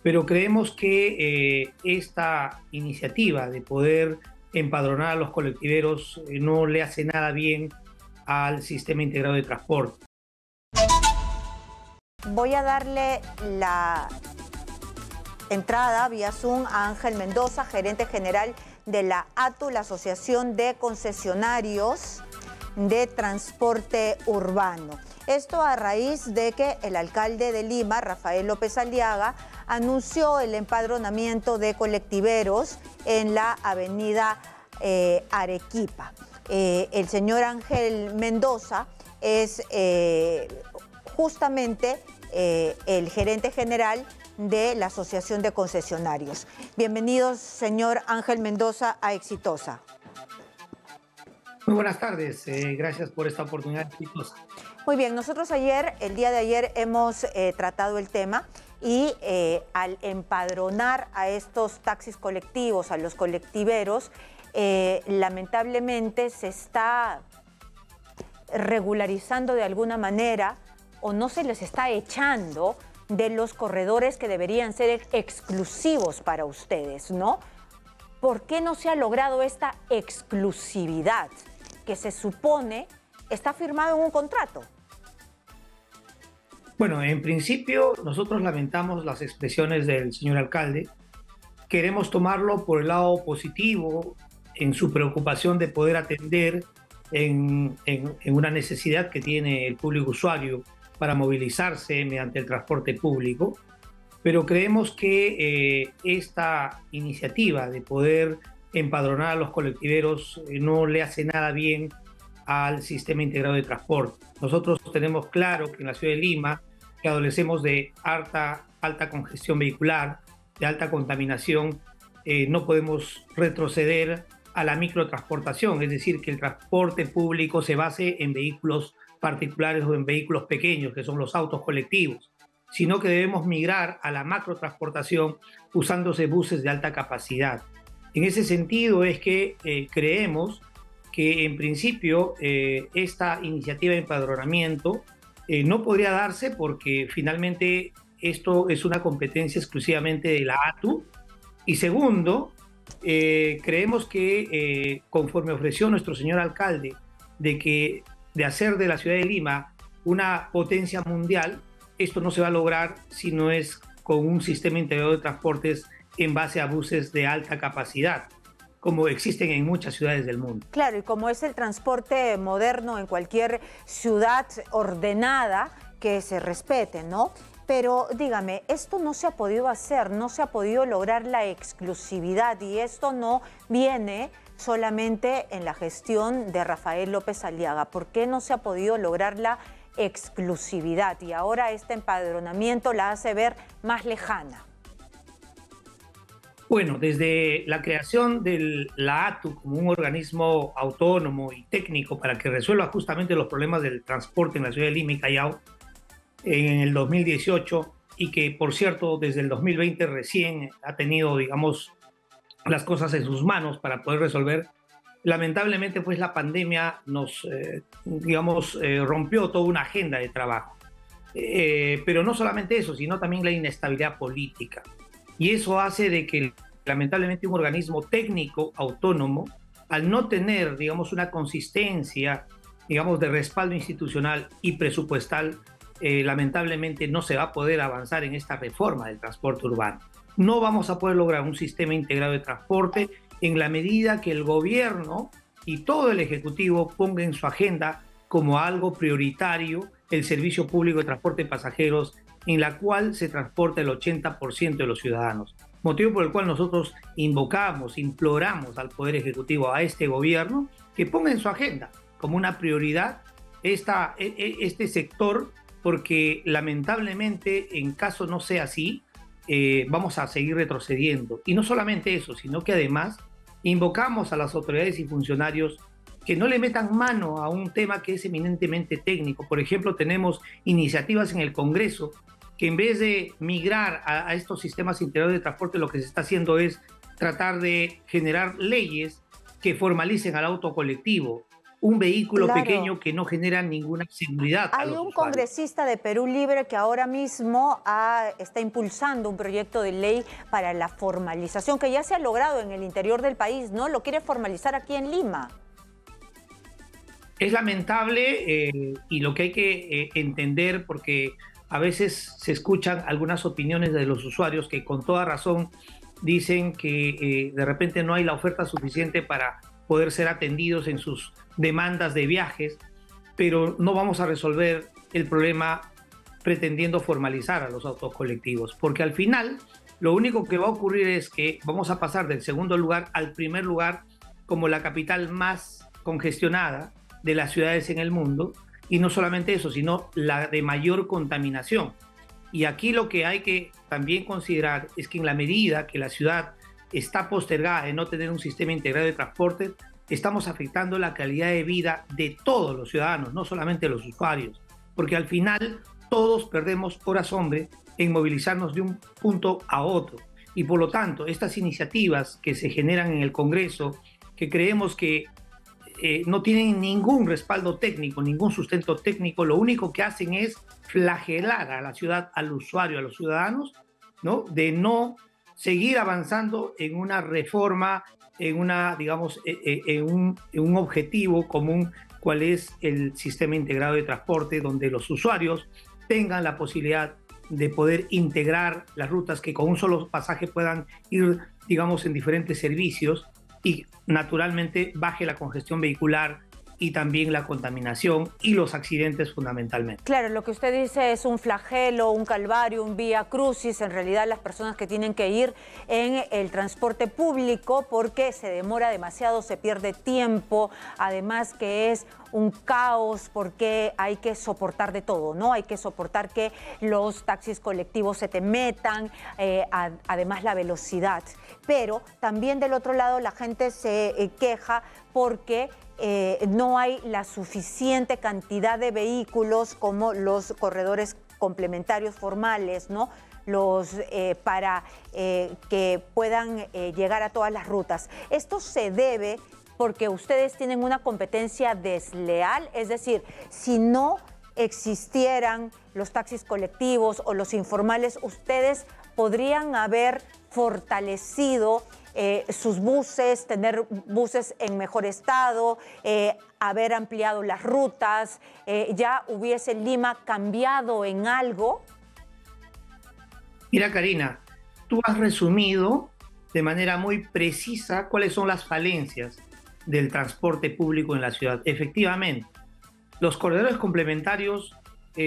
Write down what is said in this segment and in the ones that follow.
pero creemos que esta iniciativa de poder empadronar a los colectiveros no le hace nada bien al sistema integrado de transporte. Voy a darle la entrada vía Zoom a Ángel Mendoza, gerente general de la ATU, la Asociación de Concesionarios de Transporte Urbano. Esto a raíz de que el alcalde de Lima, Rafael López Aliaga, anunció el empadronamiento de colectiveros en la avenida Arequipa. El señor Ángel Mendoza es justamente el gerente general de la Asociación de Concesionarios. Bienvenidos, señor Ángel Mendoza, a Exitosa. Muy buenas tardes, gracias por esta oportunidad, Exitosa. Muy bien, nosotros el día de ayer hemos tratado el tema y al empadronar a estos taxis colectivos, a los colectiveros, lamentablemente se está regularizando de alguna manera o no se les está echando de los corredores que deberían ser exclusivos para ustedes, ¿no? ¿Por qué no se ha logrado esta exclusividad que se supone está firmado en un contrato? Bueno, en principio nosotros lamentamos las expresiones del señor alcalde. Queremos tomarlo por el lado positivo en su preocupación de poder atender en una necesidad que tiene el público usuario para movilizarse mediante el transporte público, pero creemos que esta iniciativa de poder empadronar a los colectiveros no le hace nada bien al sistema integrado de transporte. Nosotros tenemos claro que en la ciudad de Lima, que adolecemos de alta congestión vehicular, de alta contaminación, no podemos retroceder a la microtransportación, es decir, que el transporte público se base en vehículos particulares o en vehículos pequeños, que son los autos colectivos, sino que debemos migrar a la macrotransportación usándose buses de alta capacidad. En ese sentido es que creemos que en principio esta iniciativa de empadronamiento no podría darse porque finalmente esto es una competencia exclusivamente de la ATU. Y segundo, creemos que conforme ofreció nuestro señor alcalde de hacer de la ciudad de Lima una potencia mundial, esto no se va a lograr si no es con un sistema integrado de transportes en base a buses de alta capacidad, como existen en muchas ciudades del mundo. Claro, y como es el transporte moderno en cualquier ciudad ordenada que se respete, ¿no? Pero dígame, esto no se ha podido hacer, no se ha podido lograr la exclusividad y esto no viene solamente en la gestión de Rafael López Aliaga. ¿Por qué no se ha podido lograr la exclusividad y ahora este empadronamiento la hace ver más lejana? Bueno, desde la creación de la ATU como un organismo autónomo y técnico para que resuelva justamente los problemas del transporte en la ciudad de Lima y Callao en el 2018 y que, por cierto, desde el 2020 recién ha tenido, digamos, las cosas en sus manos para poder resolver. Lamentablemente, pues la pandemia nos, rompió toda una agenda de trabajo. Pero no solamente eso, sino también la inestabilidad política. Y eso hace de que, lamentablemente, un organismo técnico autónomo, al no tener, digamos, una consistencia, digamos, de respaldo institucional y presupuestal, lamentablemente no se va a poder avanzar en esta reforma del transporte urbano. No vamos a poder lograr un sistema integrado de transporte en la medida que el gobierno y todo el Ejecutivo ponga en su agenda como algo prioritario el servicio público de transporte de pasajeros, en la cual se transporta el 80% de los ciudadanos. Motivo por el cual nosotros invocamos, imploramos al Poder Ejecutivo, a este gobierno, que ponga en su agenda como una prioridad este sector, porque lamentablemente, en caso no sea así, vamos a seguir retrocediendo. Y no solamente eso, sino que además invocamos a las autoridades y funcionarios que no le metan mano a un tema que es eminentemente técnico. Por ejemplo, tenemos iniciativas en el Congreso que en vez de migrar a estos sistemas integrados de transporte, lo que se está haciendo es tratar de generar leyes que formalicen al auto colectivo. un vehículo Claro. pequeño que no genera ninguna seguridad a Hay los un usuarios. congresista de Perú Libre que ahora mismo está impulsando un proyecto de ley para la formalización que ya se ha logrado en el interior del país, ¿no? Lo quiere formalizar aquí en Lima. Es lamentable y lo que hay que entender, porque a veces se escuchan algunas opiniones de los usuarios que con toda razón dicen que de repente no hay la oferta suficiente para poder ser atendidos en sus demandas de viajes, pero no vamos a resolver el problema pretendiendo formalizar a los autos colectivos, porque al final lo único que va a ocurrir es que vamos a pasar del segundo lugar al primer lugar como la capital más congestionada de las ciudades en el mundo, y no solamente eso, sino la de mayor contaminación. Y aquí lo que hay que también considerar es que en la medida que la ciudad está postergada en no tener un sistema integrado de transporte, estamos afectando la calidad de vida de todos los ciudadanos, no solamente los usuarios, porque al final todos perdemos horas hombre en movilizarnos de un punto a otro. Y por lo tanto, estas iniciativas que se generan en el Congreso, que creemos que no tienen ningún respaldo técnico, ningún sustento técnico, lo único que hacen es flagelar a la ciudad, al usuario, a los ciudadanos, ¿no? De no seguir avanzando en una reforma, en una, digamos, en un objetivo común, cuál es el sistema integrado de transporte, donde los usuarios tengan la posibilidad de poder integrar las rutas, que con un solo pasaje puedan ir, digamos, en diferentes servicios, y naturalmente baje la congestión vehicular y también la contaminación y los accidentes fundamentalmente. Claro, lo que usted dice es un flagelo, un calvario, un vía crucis, en realidad las personas que tienen que ir en el transporte público porque se demora demasiado, se pierde tiempo, además que es un caos porque hay que soportar de todo, ¿no? Hay que soportar que los taxis colectivos se te metan, además la velocidad. Pero también del otro lado la gente se queja porque no hay la suficiente cantidad de vehículos como los corredores complementarios formales, ¿no? Para que puedan llegar a todas las rutas. Esto se debe porque ustedes tienen una competencia desleal, es decir, si no existieran los taxis colectivos o los informales, ustedes podrían haber fortalecido sus buses, tener buses en mejor estado, haber ampliado las rutas, ya hubiese Lima cambiado en algo. Mira, Karina, tú has resumido de manera muy precisa cuáles son las falencias del transporte público en la ciudad. Efectivamente, los corredores complementarios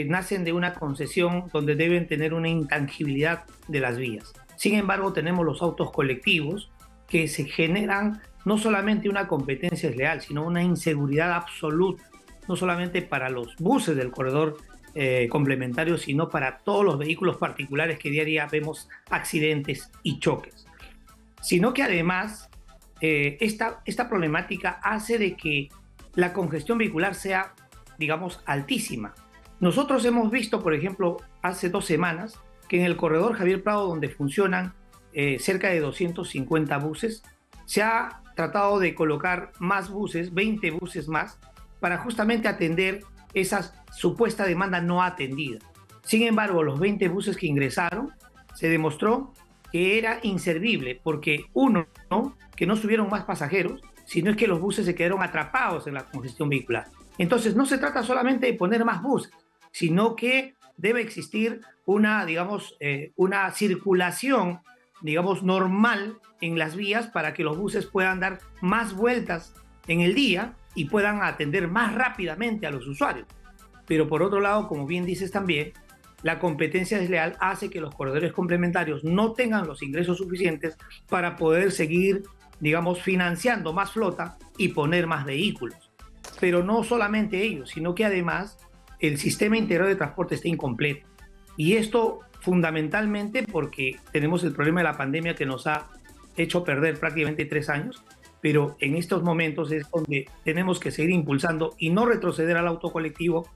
nacen de una concesión donde deben tener una intangibilidad de las vías. Sin embargo, tenemos los autos colectivos que se generan no solamente una competencia desleal, sino una inseguridad absoluta, no solamente para los buses del corredor complementario, sino para todos los vehículos particulares que día a día vemos accidentes y choques. Sino que además esta problemática hace de que la congestión vehicular sea, digamos, altísima. Nosotros hemos visto, por ejemplo, hace 2 semanas, que en el corredor Javier Prado, donde funcionan cerca de 250 buses, se ha tratado de colocar más buses, 20 buses más, para justamente atender esa supuesta demanda no atendida. Sin embargo, los 20 buses que ingresaron, se demostró que era inservible, porque uno, ¿no?, que no subieron más pasajeros, sino es que los buses se quedaron atrapados en la congestión vehicular. Entonces, no se trata solamente de poner más buses, sino que debe existir una, digamos, una circulación, digamos, normal en las vías para que los buses puedan dar más vueltas en el día y puedan atender más rápidamente a los usuarios. Pero por otro lado, como bien dices también, la competencia desleal hace que los corredores complementarios no tengan los ingresos suficientes para poder seguir, digamos, financiando más flota y poner más vehículos. Pero no solamente ellos, sino que además el sistema integrado de transporte está incompleto. Y esto fundamentalmente porque tenemos el problema de la pandemia que nos ha hecho perder prácticamente 3 años, pero en estos momentos es donde tenemos que seguir impulsando y no retroceder al auto colectivo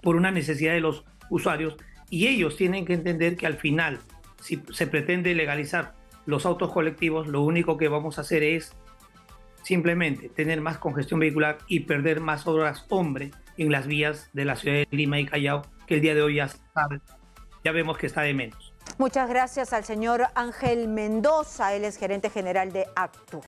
por una necesidad de los usuarios, y ellos tienen que entender que al final, si se pretende legalizar los autos colectivos, lo único que vamos a hacer es simplemente tener más congestión vehicular y perder más horas hombre en las vías de la ciudad de Lima y Callao, que el día de hoy ya vemos que está de menos. Muchas gracias al señor Ángel Mendoza, él es gerente general de ACTU.